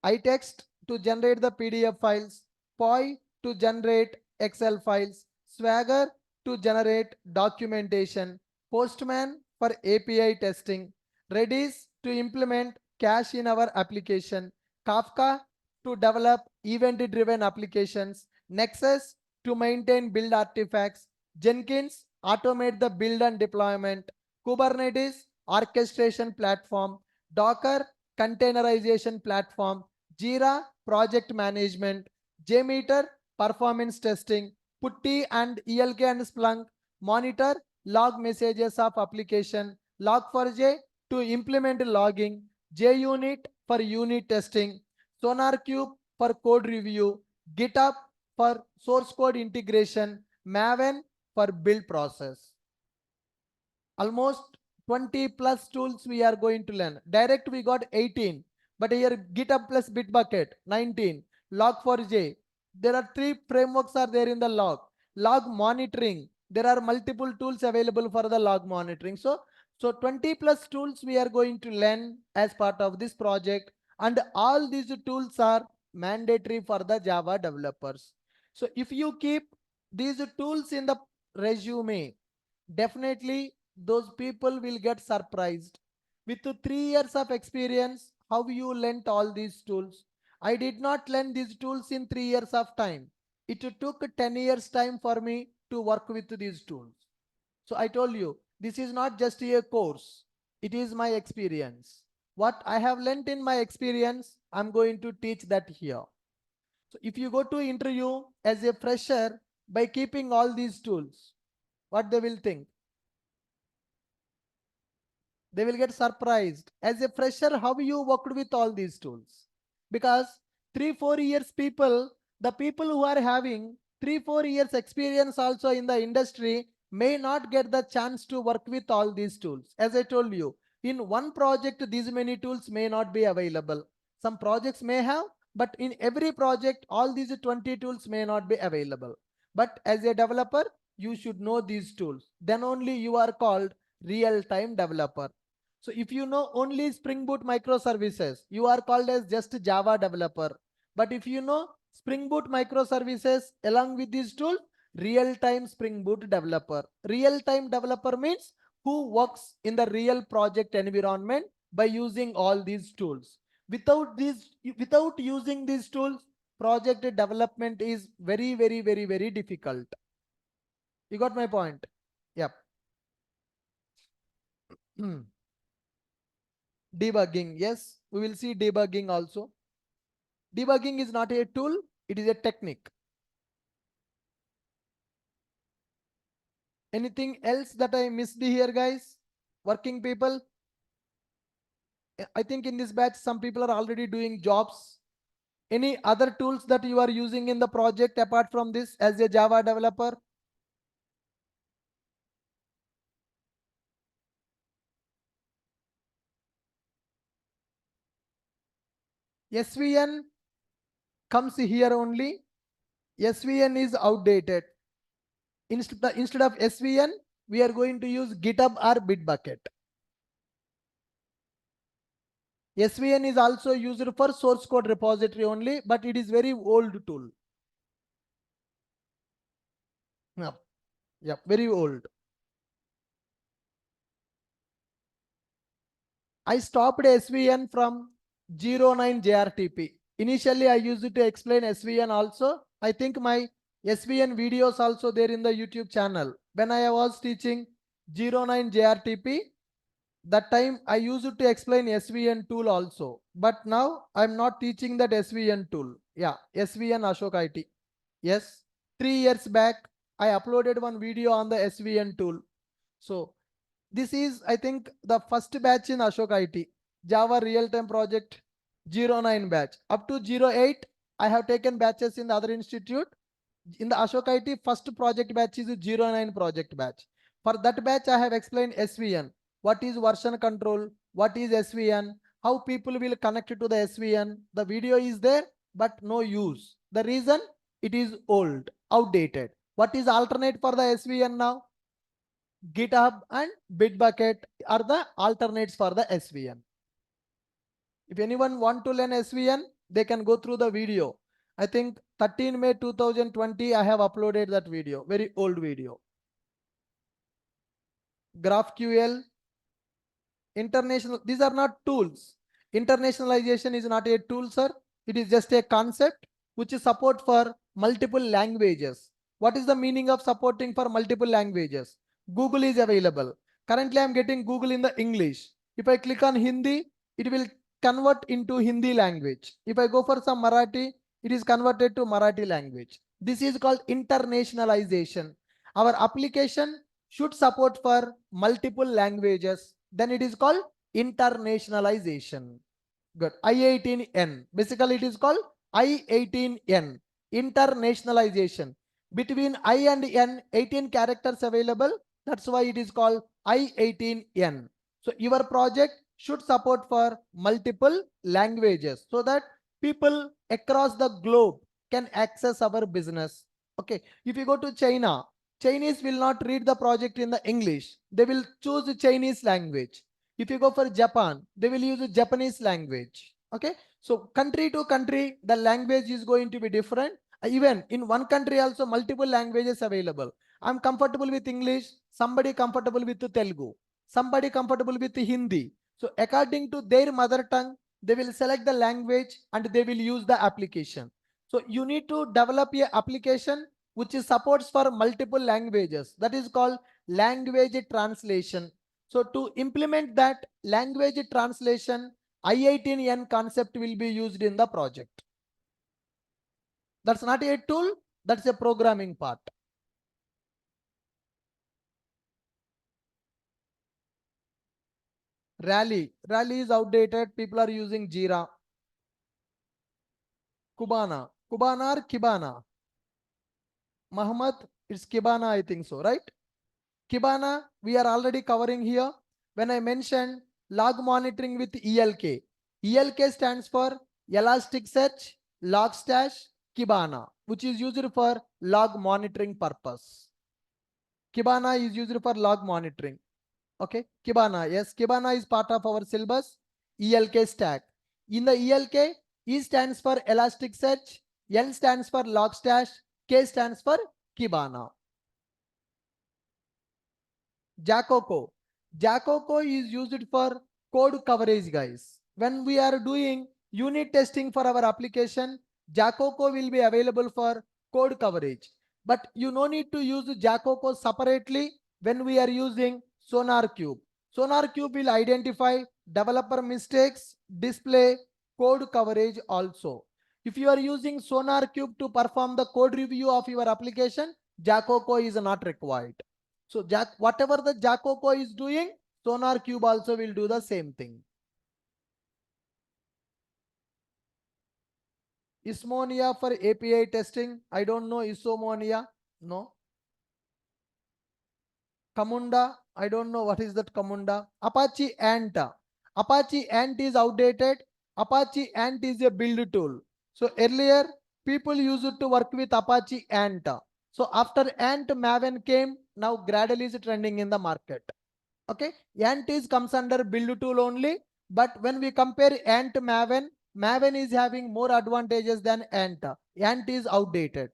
iText to generate the PDF files, POI to generate Excel files, Swagger to generate documentation, Postman for API testing, Redis to implement cache in our application, Kafka to develop event-driven applications, Nexus to maintain build artifacts, Jenkins automate the build and deployment, Kubernetes orchestration platform, Docker containerization platform, Jira project management, JMeter performance testing, Putty and ELK and Splunk monitor log messages of application, Log4j to implement logging, JUnit for unit testing, SonarCube for code review, GitHub for source code integration, Maven for build process. Almost 20 plus tools we are going to learn. Direct we got 18, but here GitHub plus Bitbucket 19, Log4j. There are 3 frameworks are there in the log. Log monitoring. There are multiple tools available for the log monitoring. So 20 plus tools we are going to learn as part of this project, and all these tools are mandatory for the Java developers. So if you keep these tools in the resume, definitely those people will get surprised. With 3 years of experience, how you learnt all these tools? I did not learn these tools in 3 years of time. It took 10 years time for me to work with these tools. So I told you, this is not just a course. It is my experience. What I have learnt in my experience, I'm going to teach that here. So if you go to interview as a fresher by keeping all these tools, what they will think? They will get surprised. As a fresher, how you worked with all these tools? Because 3-4 years people, the people who are having 3-4 years experience also in the industry may not get the chance to work with all these tools. As I told you, in one project, these many tools may not be available. Some projects may have, but in every project, all these 20 tools may not be available. But as a developer, you should know these tools. Then only you are called real-time developer. So if you know only Spring Boot microservices, you are called as just Java developer. But if you know Spring Boot microservices along with this tool, real-time Spring Boot developer. Real-time developer means who works in the real project environment by using all these tools. Without using these tools, project development is very difficult. You got my point? Yep. Debugging, yes, we will see debugging also. Debugging is not a tool, it is a technique. Anything else that I missed here, guys? Working people? I think in this batch, some people are already doing jobs. Any other tools that you are using in the project apart from this as a Java developer? SVN comes here only. SVN is outdated. Instead of SVN, we are going to use GitHub or Bitbucket. SVN is also used for source code repository only, but it is very old tool. Yeah, yeah, very old. I stopped SVN from 09 JRTP. Initially, I used it to explain SVN also. I think my SVN videos also there in the YouTube channel. When I was teaching 09 JRTP, that time I used it to explain SVN tool also. But now I'm not teaching that SVN tool. Yeah, SVN Ashok IT. Yes, 3 years back, I uploaded one video on the SVN tool. So this is, I think, the first batch in Ashok IT, Java real-time project 09 batch. Up to 08, I have taken batches in the other institute. In the Ashok IT, first project batch is 09 project batch. For that batch, I have explained SVN. What is version control? What is SVN? How people will connect to the SVN? The video is there, but no use. The reason? It is old, outdated. What is alternate for the SVN now? GitHub and Bitbucket are the alternates for the SVN. If anyone want to learn SVN, they can go through the video. I think 13 May 2020, I have uploaded that video, very old video. GraphQL, international, these are not tools. Internationalization is not a tool, sir. It is just a concept which is support for multiple languages. What is the meaning of supporting for multiple languages? Google is available. Currently, I'm getting Google in the English. If I click on Hindi, it will convert into Hindi language. If I go for some Marathi, it is converted to Marathi language. This is called internationalization. Our application should support for multiple languages. Then it is called internationalization. Good. I18N. Basically, it is called I18N. Internationalization. Between I and N, 18 characters available. That's why it is called I18N. So your project should support for multiple languages so that people across the globe can access our business. Okay. If you go to China, Chinese will not read the project in the English. They will choose the Chinese language. If you go for Japan, they will use a Japanese language. Okay. So country to country, the language is going to be different. Even in one country also multiple languages available. I'm comfortable with English. Somebody comfortable with Telugu. Somebody comfortable with Hindi. So according to their mother tongue, they will select the language and they will use the application. So you need to develop a application which is supports for multiple languages. That is called language translation. So to implement that language translation, I18N concept will be used in the project. That's not a tool, that's a programming part. Rally is outdated. People are using Jira. Kubana or Kibana? Muhammad, it's Kibana, I think so, right? Kibana, we are already covering here. When I mentioned log monitoring with ELK, ELK stands for Elasticsearch, Logstash, Kibana, which is used for log monitoring purpose. Kibana is used for log monitoring. Okay, Kibana, yes, Kibana is part of our syllabus, ELK stack. In the ELK, E stands for Elasticsearch, L stands for Logstash, K stands for Kibana. Jacoco. Jacoco is used for code coverage, guys. When we are doing unit testing for our application, Jacoco will be available for code coverage. But you no need to use Jacoco separately when we are using SonarQube. SonarQube will identify developer mistakes, display code coverage also. If you are using SonarQube to perform the code review of your application, Jacoco is not required. So whatever the Jacoco is doing, SonarQube also will do the same thing. Ismonia for API testing. I don't know Isomonia. No. Camunda. I don't know what is that Camunda. Apache Ant. Apache Ant is outdated. Apache Ant is a build tool. So earlier people used to work with Apache Ant. So after Ant, Maven came. Now Gradle is trending in the market. Okay, Ant is comes under build tool only, but when we compare Ant Maven, Maven is having more advantages than Ant. Ant is outdated.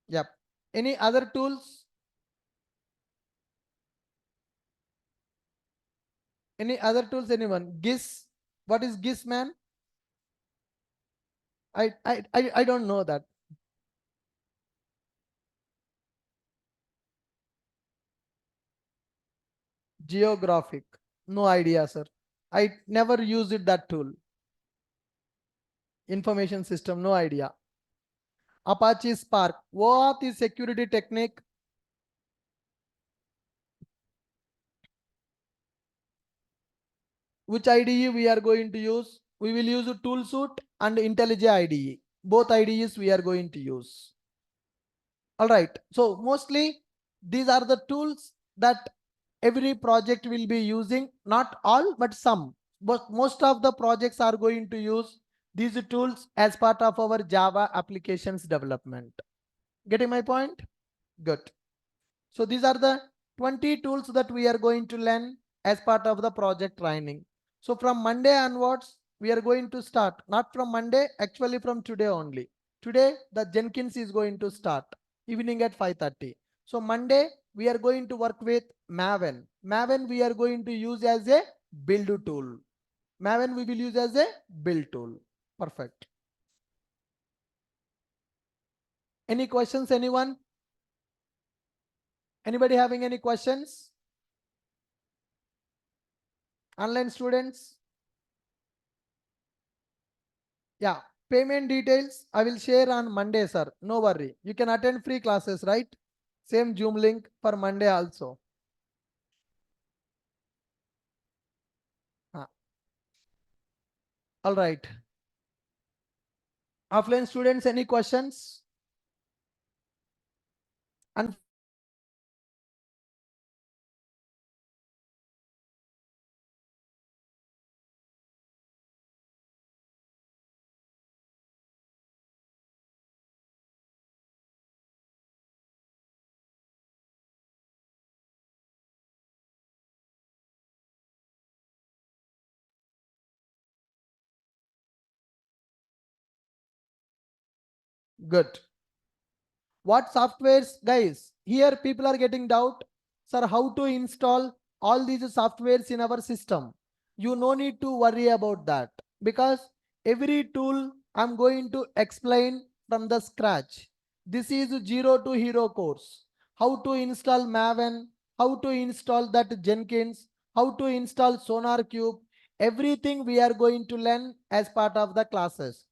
Yep. Any other tools? Any other tools? Anyone? GIS? What is GIS, man? I don't know that. Geographic. No idea, sir. I never used it, that tool. Information system. No idea. Apache Spark. What is security technique? Which IDE we are going to use? We will use ToolSuite and IntelliJ IDE. Both IDEs we are going to use. All right. So mostly these are the tools that every project will be using. Not all, but some. But most of the projects are going to use these tools as part of our Java applications development. Getting my point? Good. So these are the 20 tools that we are going to learn as part of the project training. So from Monday onwards, we are going to start, not from Monday, actually from today only. Today, the Jenkins is going to start evening at 5:30. So Monday, we are going to work with Maven. Maven we are going to use as a build tool. Maven we will use as a build tool. Perfect. Any questions, anyone? Anybody having any questions? Online students? Yeah, payment details I will share on Monday, sir. No worry. You can attend free classes, right? Same Zoom link for Monday also. Ah, all right. Offline students, any questions? And good. What softwares, guys? Here people are getting doubt. Sir, how to install all these softwares in our system? You no need to worry about that, because every tool I'm going to explain from the scratch. This is zero to hero course. How to install Maven, how to install that Jenkins, how to install SonarQube. Everything we are going to learn as part of the classes.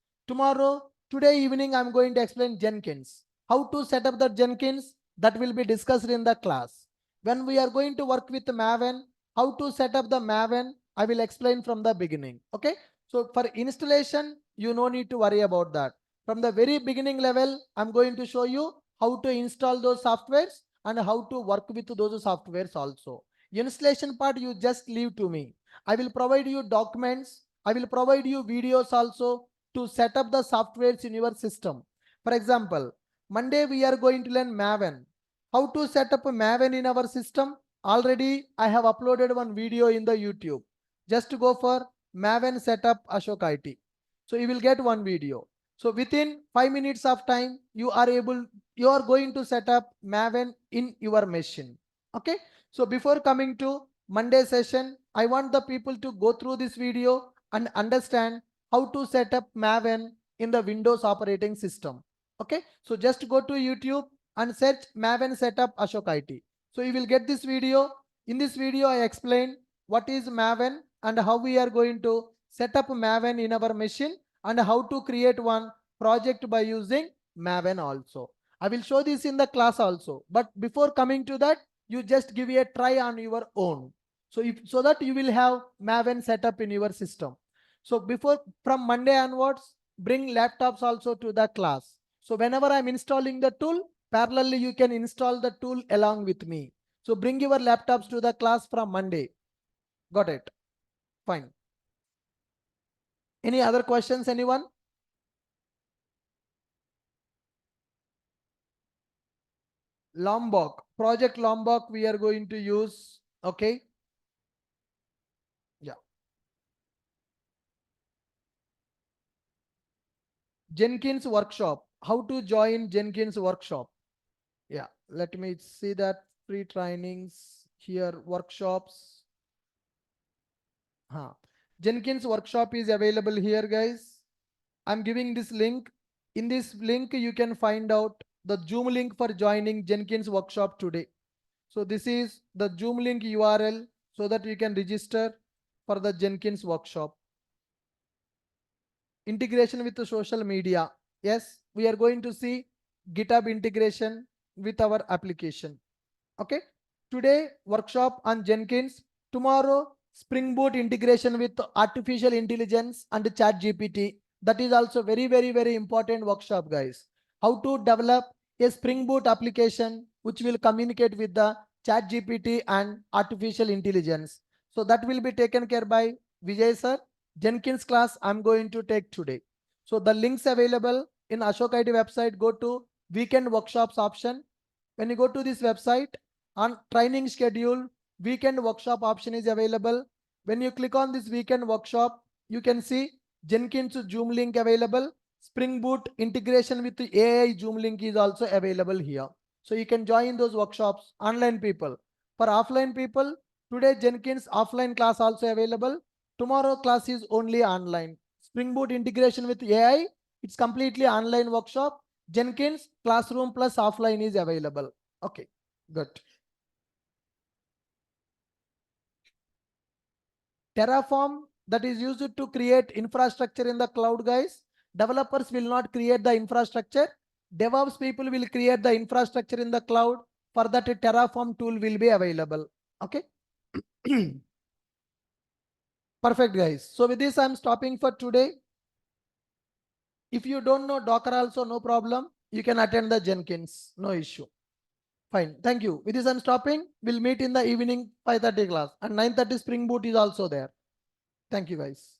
Today evening, I'm going to explain Jenkins. How to set up the Jenkins, that will be discussed in the class. When we are going to work with Maven, how to set up the Maven, I will explain from the beginning. Okay. So for installation, you no need to worry about that. From the very beginning level, I'm going to show you how to install those softwares and how to work with those softwares also. Installation part, you just leave to me. I will provide you documents. I will provide you videos also to set up the softwares in your system. For example, Monday we are going to learn Maven. How to set up a Maven in our system? Already I have uploaded one video in the YouTube. Just to go for Maven setup Ashok IT. So you will get one video. So within 5 minutes of time, you are going to set up Maven in your machine. Okay. So before coming to Monday session, I want the people to go through this video and understand how to set up Maven in the Windows operating system. Okay, so just go to YouTube and search Maven setup Ashok IT. So you will get this video. In this video, I explain what is Maven and how we are going to set up Maven in our machine and how to create one project by using Maven also. I will show this in the class also. But before coming to that, you just give a try on your own. So that you will have Maven setup in your system. So before, from Monday onwards, bring laptops also to the class. So whenever I'm installing the tool, parallelly you can install the tool along with me. So bring your laptops to the class from Monday. Got it? Fine. Any other questions, anyone? Lombok, project Lombok we are going to use. Okay. Yeah. Jenkins workshop. How to join Jenkins workshop? Yeah, let me see that free trainings here, workshops. Jenkins workshop is available here, guys. I'm giving this link. In this link, you can find out the Zoom link for joining Jenkins workshop today. So this is the Zoom link URL so that you can register for the Jenkins workshop. Integration with the social media. Yes, we are going to see GitHub integration with our application. Okay. Today workshop on Jenkins. Tomorrow Spring Boot integration with artificial intelligence and chat GPT. That is also very important workshop, guys. How to develop a Spring Boot application which will communicate with the chat GPT and artificial intelligence. So that will be taken care by Vijay sir. Jenkins class I'm going to take today. So the links available in Ashok IT website. Go to weekend workshops option. When you go to this website, on training schedule, weekend workshop option is available. When you click on this weekend workshop, you can see Jenkins Zoom link available. Spring Boot integration with the AI Zoom link is also available here. So you can join those workshops. Online people. For offline people, today Jenkins offline class also available. Tomorrow class is only online. Spring Boot integration with AI, it's completely online workshop. Jenkins classroom plus offline is available. Okay, good. Terraform, that is used to create infrastructure in the cloud, guys. Developers will not create the infrastructure. DevOps people will create the infrastructure in the cloud. For that, a Terraform tool will be available. Okay. Perfect, guys. So with this, I'm stopping for today. If you don't know Docker also, no problem. You can attend the Jenkins. No issue. Fine. Thank you. With this, I'm stopping. We'll meet in the evening 5:30 class. And 9:30 Spring Boot is also there. Thank you, guys.